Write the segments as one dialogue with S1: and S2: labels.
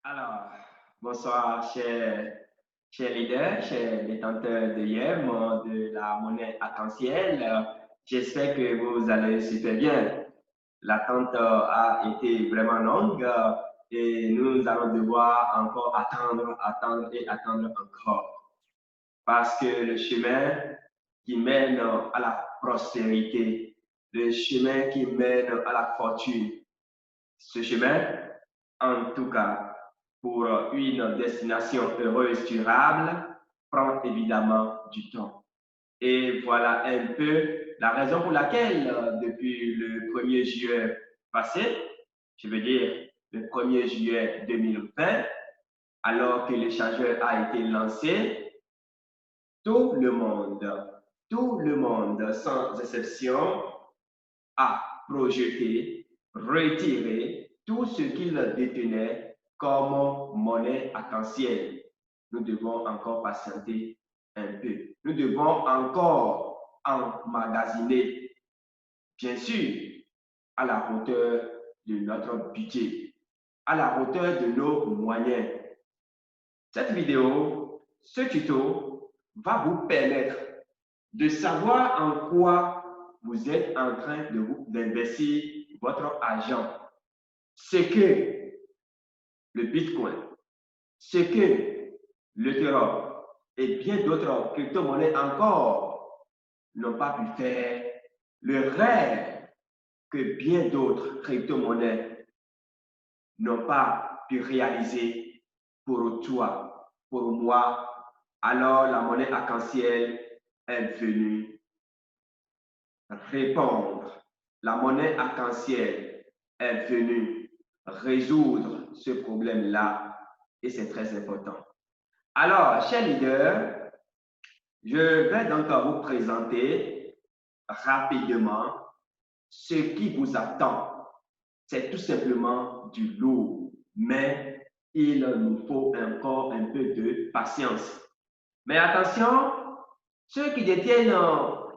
S1: Alors, bonsoir, chers leaders, chers détenteurs de YEM, de la monnaie arc-en-ciel. J'espère que vous allez super bien. L'attente a été vraiment longue et nous allons devoir encore attendre et attendre encore. Parce que le chemin qui mène à la prospérité, le chemin qui mène à la fortune, ce chemin, en tout cas, pour une destination heureuse, durable, prend évidemment du temps. Et voilà un peu la raison pour laquelle, depuis le 1er juillet passé, je veux dire le 1er juillet 2020, alors que l'échangeur a été lancé, tout le monde, sans exception, a projeté, retiré tout ce qu'il détenait comme monnaie arc-en-ciel. Nous devons encore patienter un peu. Nous devons encore emmagasiner, bien sûr, à la hauteur de notre budget, à la hauteur de nos moyens. Cette vidéo, ce tuto va vous permettre de savoir en quoi vous êtes en train d'investir votre argent. Ce que le Bitcoin, ce que l'Ethereum et bien d'autres crypto-monnaies encore n'ont pas pu faire, le rêve que bien d'autres crypto-monnaies n'ont pas pu réaliser pour toi, pour moi. Alors la monnaie arc-en-ciel est venue répondre. La monnaie arc-en-ciel est venue résoudre ce problème-là et c'est très important. Alors, chers leaders, je vais donc vous présenter rapidement ce qui vous attend. C'est tout simplement du lourd, mais il nous faut encore un peu de patience. Mais attention, ceux qui détiennent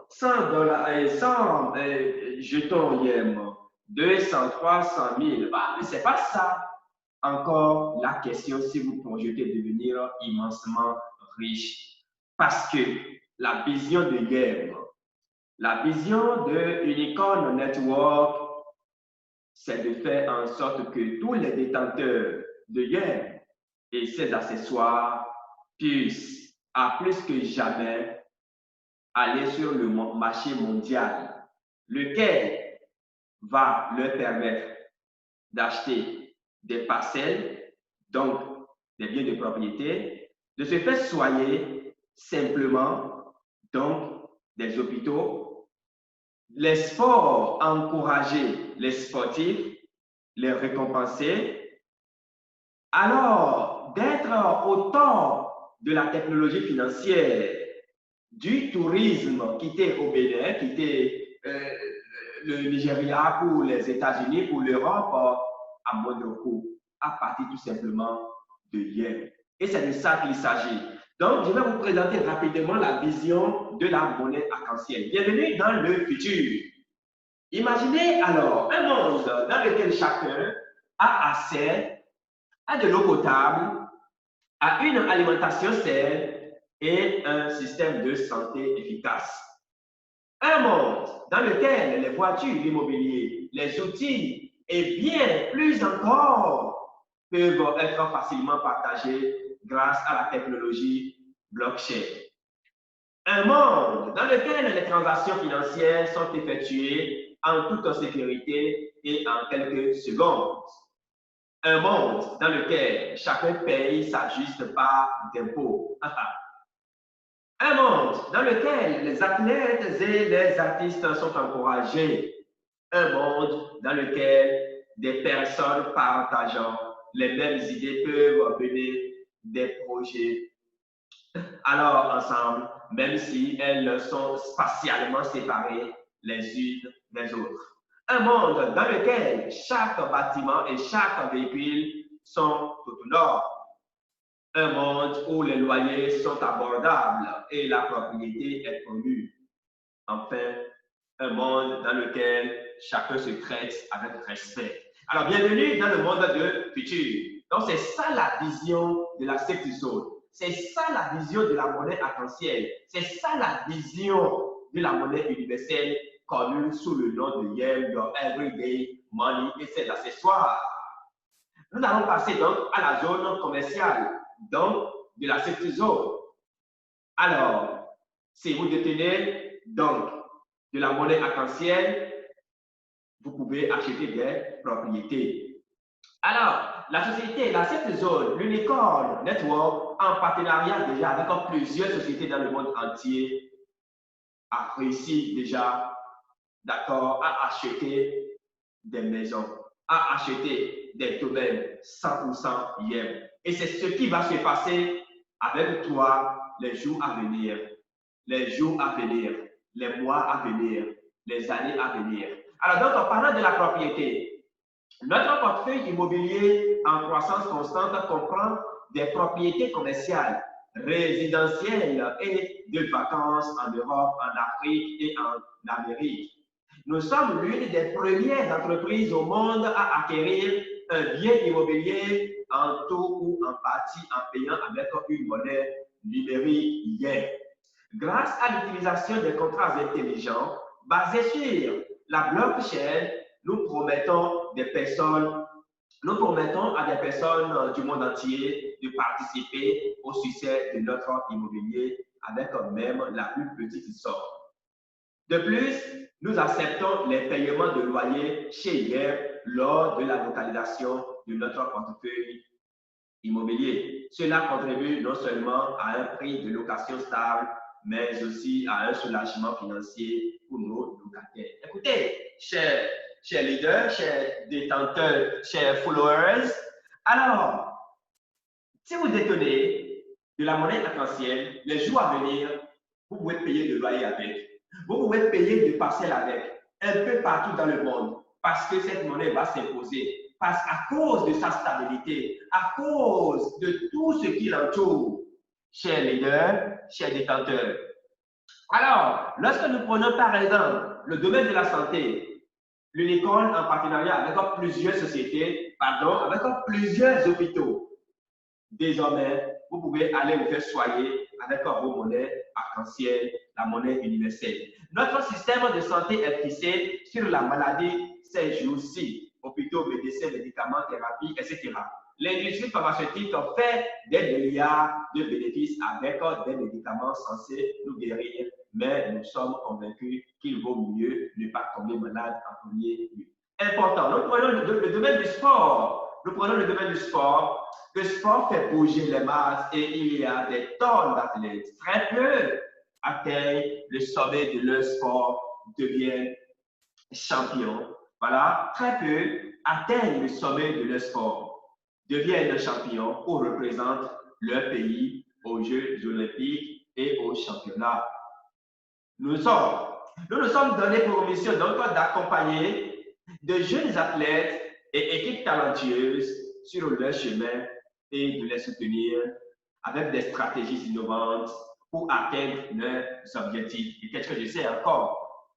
S1: 100 dollars, 100 jetons YEM, 200, 300 000, bah, c'est pas ça encore la question si vous projetez devenir immensement riche. Parce que la vision de YEM, la vision de Unicorn Network, c'est de faire en sorte que tous les détenteurs de YEM et ses accessoires puissent, à plus que jamais, aller sur le marché mondial, lequel va leur permettre d'acheter des parcelles, donc des biens de propriété, de se faire soigner simplement, donc des hôpitaux, les sports, encourager les sportifs, les récompenser. Alors, d'être au top de la technologie financière, du tourisme, quitter au Bénin, quitter le Nigeria pour les États-Unis, pour l'Europe, à moindre coût, à partir tout simplement de hier. Et c'est de ça qu'il s'agit. Donc, je vais vous présenter rapidement la vision de la monnaie arc-en-ciel. Bienvenue dans le futur. Imaginez alors un monde dans lequel chacun a accès à de l'eau potable, à une alimentation saine et un système de santé efficace. Un monde dans lequel les voitures, l'immobilier, les outils et bien plus encore peuvent être facilement partagés grâce à la technologie blockchain. Un monde dans lequel les transactions financières sont effectuées en toute sécurité et en quelques secondes. Un monde dans lequel chacun paye sa juste part d'impôts. Un monde dans lequel les athlètes et les artistes sont encouragés. Un monde dans lequel des personnes partageant les mêmes idées peuvent mener des projets alors ensemble, même si elles sont spatialement séparées les unes des autres. Un monde dans lequel chaque bâtiment et chaque véhicule sont autonomes. Un monde où les loyers sont abordables et la propriété est connue. Enfin, un monde dans lequel chacun se traite avec respect. Alors, bienvenue dans le monde de futur. Donc, c'est ça la vision de la Safety Zone. C'est ça la vision de la monnaie arc-en-ciel. C'est ça la vision de la monnaie universelle connue sous le nom de Yen, de Everyday Money et ses accessoires. Nous allons passer donc à la zone commerciale, donc de la Safety Zone. Alors, si vous détenez donc de la monnaie arc-en-ciel, vous pouvez acheter des propriétés. Alors, la société, la Safety Zone, l'Unicorn Network, en partenariat déjà avec plusieurs sociétés dans le monde entier, a réussi déjà, d'accord, à acheter des maisons, à acheter des domaines 100% Yen. Et c'est ce qui va se passer avec toi les jours à venir, les jours à venir, les mois à venir, les années à venir. Alors donc, en parlant de la propriété, notre portefeuille immobilier en croissance constante comprend des propriétés commerciales, résidentielles et de vacances en Europe, en Afrique et en Amérique. Nous sommes l'une des premières entreprises au monde à acquérir un bien immobilier en tout ou en partie en payant avec une monnaie numérique Yen. Grâce à l'utilisation des contrats intelligents basés sur la blockchain, nous promettons à des personnes du monde entier de participer au succès de notre immobilier avec même la plus petite somme. De plus, nous acceptons les paiements de loyer chez Yen lors de la localisation de notre portefeuille immobilier. Cela contribue non seulement à un prix de location stable, mais aussi à un soulagement financier pour nos locataires. Écoutez, chers leaders, chers détenteurs, chers followers, alors, si vous détenez de la monnaie arc-en-ciel, les jours à venir, vous pouvez payer le loyer avec. Vous pouvez payer des parcelles avec, un peu partout dans le monde, parce que cette monnaie va s'imposer. Parce à cause de sa stabilité, à cause de tout ce qui l'entoure, chers leaders, chers détenteurs. Alors, lorsque nous prenons par exemple le domaine de la santé, l'Unicorn en partenariat avec plusieurs sociétés, avec plusieurs hôpitaux, désormais, vous pouvez aller vous faire soigner avec vos monnaies arc-en-ciel, la monnaie universelle. Notre système de santé est fixé sur la maladie ces jours-ci, hôpitaux, médecins, médicaments, thérapies, etc. L'industrie pharmaceutique fait des milliards de bénéfices avec des médicaments censés nous guérir, mais nous sommes convaincus qu'il vaut mieux ne pas tomber malade en premier lieu. Important, nous prenons le domaine du sport. Le sport fait bouger les masses et il y a des tonnes d'athlètes. Très peu atteignent le sommet de leur sport, deviennent champions. Voilà, très peu atteignent le sommet de leur sport, deviennent champions ou représentent leur pays aux Jeux olympiques et aux championnats. Nous nous sommes donnés pour mission donc d'accompagner de jeunes athlètes et équipes talentueuses sur leur chemin et de les soutenir avec des stratégies innovantes pour atteindre leurs objectifs. Et qu'est-ce que je sais encore?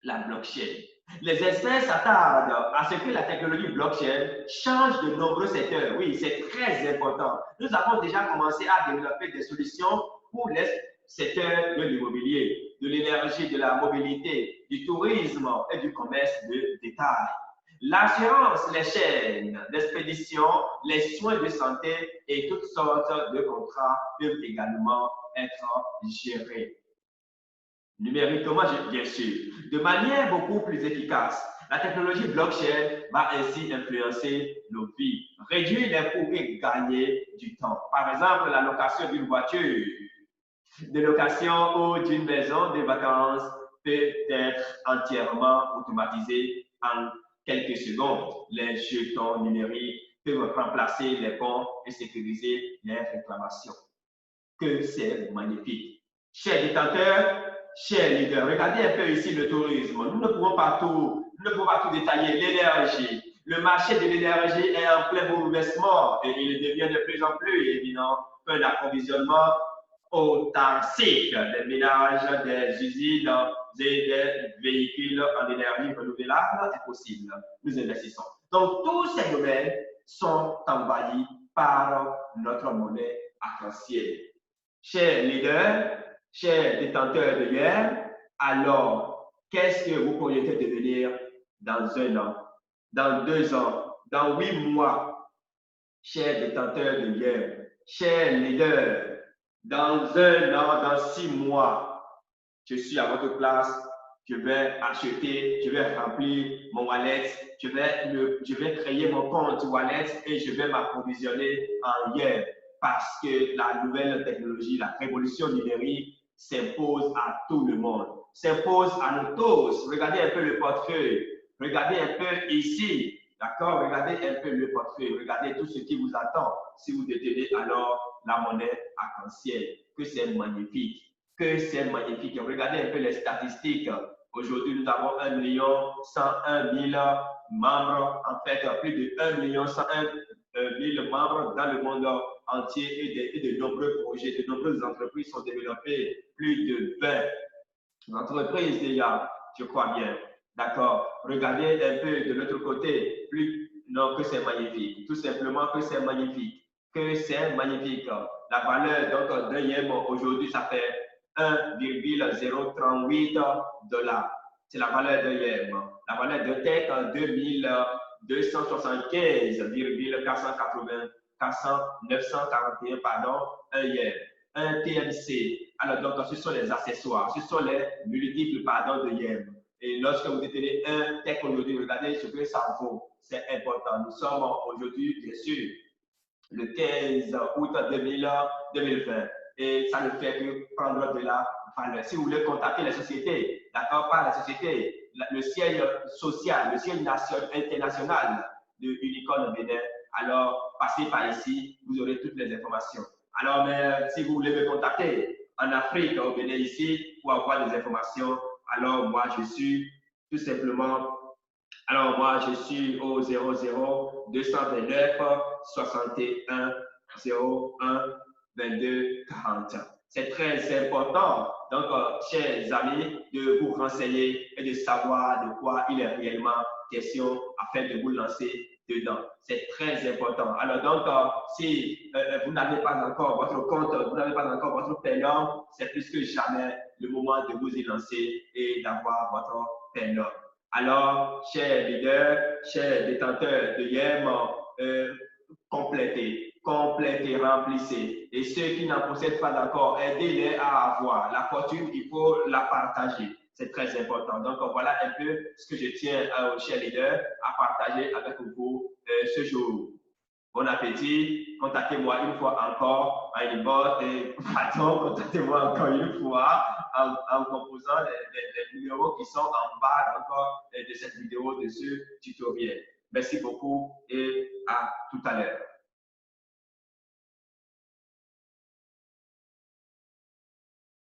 S1: La blockchain. Les experts s'attardent à ce que la technologie blockchain change de nombreux secteurs. Oui, c'est très important. Nous avons déjà commencé à développer des solutions pour les secteurs de l'immobilier, de l'énergie, de la mobilité, du tourisme et du commerce de détail. L'assurance, les chaînes d'expédition, les soins de santé et toutes sortes de contrats peuvent également être gérés. Numériquement, bien sûr, de manière beaucoup plus efficace. La technologie blockchain va ainsi influencer nos vies, réduire les coûts et gagner du temps. Par exemple, la location d'une voiture, de location ou d'une maison de vacances peut être entièrement automatisée en quelques secondes. Les jetons numériques peuvent remplacer les bons et sécuriser les réclamations. Que c'est magnifique. Chers détenteurs, chers leaders, regardez un peu ici le tourisme. Nous ne pouvons pas tout détailler. L'énergie. Le marché de l'énergie est en plein bouleversement et il devient de plus en plus évident qu'un approvisionnement autarcique des ménages, des usines et des véhicules en énergie renouvelable est possible. Nous investissons. Donc, tous ces domaines sont envahis par notre monnaie arc-en-ciel. Chers leaders, chers détenteurs de guerre, alors, qu'est-ce que vous pourriez devenir dans 1 an, dans 2 ans, dans 8 mois, chers détenteurs de guerre, chers leaders, dans 1 an, dans 6 mois, je suis à votre place, je vais acheter, je vais remplir mon wallet, je vais créer mon compte wallet et je vais m'approvisionner en yens parce que la nouvelle technologie, la révolution numérique s'impose à tout le monde, s'impose à nous tous. Regardez un peu le portefeuille, regardez un peu ici, d'accord? Regardez un peu le portefeuille, regardez tout ce qui vous attend si vous détenez alors la monnaie arc-en-ciel, que c'est magnifique. Que c'est magnifique. Regardez un peu les statistiques. Aujourd'hui, nous avons 1 101 000 membres, en fait, plus de 1 101 000 membres dans le monde entier et de nombreux projets, de nombreuses entreprises sont développées, plus de 20 entreprises déjà, je crois bien. D'accord. Regardez un peu de l'autre côté, non, que c'est magnifique. Tout simplement que c'est magnifique. Que c'est magnifique. La valeur donc d'un yen aujourd'hui, ça fait 1,038 $. C'est la valeur d'un yen. La valeur de tête, 941, pardon, un yen. Un TMC. Alors, donc, ce sont les accessoires, ce sont les multiples, pardon, de yens. Et lorsque vous détenez un tech aujourd'hui, regardez ce que ça vaut. C'est important. Nous sommes aujourd'hui, bien sûr, le 15 août 2020. Et ça ne fait que prendre de la valeur. Si vous voulez contacter les sociétés, d'accord, pas la société, le siège social, le siège international de Unicorn Bénin, alors passez par ici, vous aurez toutes les informations. Alors, mais si vous voulez me contacter en Afrique, au Bénin ici, pour avoir des informations, alors moi je suis tout simplement, alors moi je suis au 00 229 61 01 22 40. C'est très important, donc, chers amis, de vous renseigner et de savoir de quoi il est réellement question afin de vous lancer dedans. C'est très important. Alors, donc, si vous n'avez pas encore votre compte, vous n'avez pas encore votre Paylum, c'est plus que jamais le moment de vous y lancer et d'avoir votre Paylum. Alors, chers leaders, chers détenteurs de YEM, complétez, remplissez. Et ceux qui n'en possèdent pas encore, aidez-les à avoir. La fortune, il faut la partager. C'est très important. Donc, voilà un peu ce que je tiens, chers leaders, à partager avec vous ce jour. Bon appétit. Contactez-moi une fois encore en inbox et pardon, contactez-moi encore une fois en composant les numéros qui sont en bas encore de cette vidéo, de ce tutoriel. Merci beaucoup et à tout à l'heure.